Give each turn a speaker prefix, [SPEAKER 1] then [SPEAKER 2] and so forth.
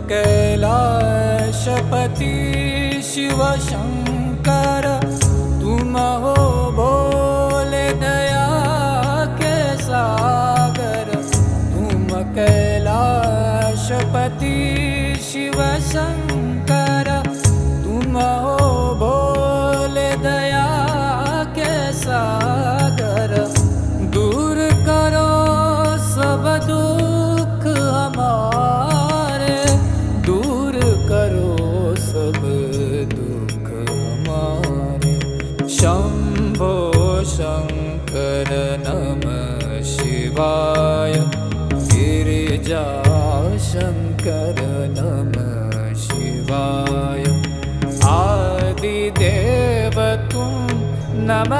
[SPEAKER 1] कैलाशपति शिव शंकर, तुम हो भोले दया के सागर। तुम कैलाशपति शिव शंकर, तुम हो भोले दया के सागर। दूर करो सब दुख हमारे, दूर करो सब दुख हमारे। शंभो शंकर नमः शिवाय, गिरिजा शंकर नमः शिवाय। आदिदेव तुम नमः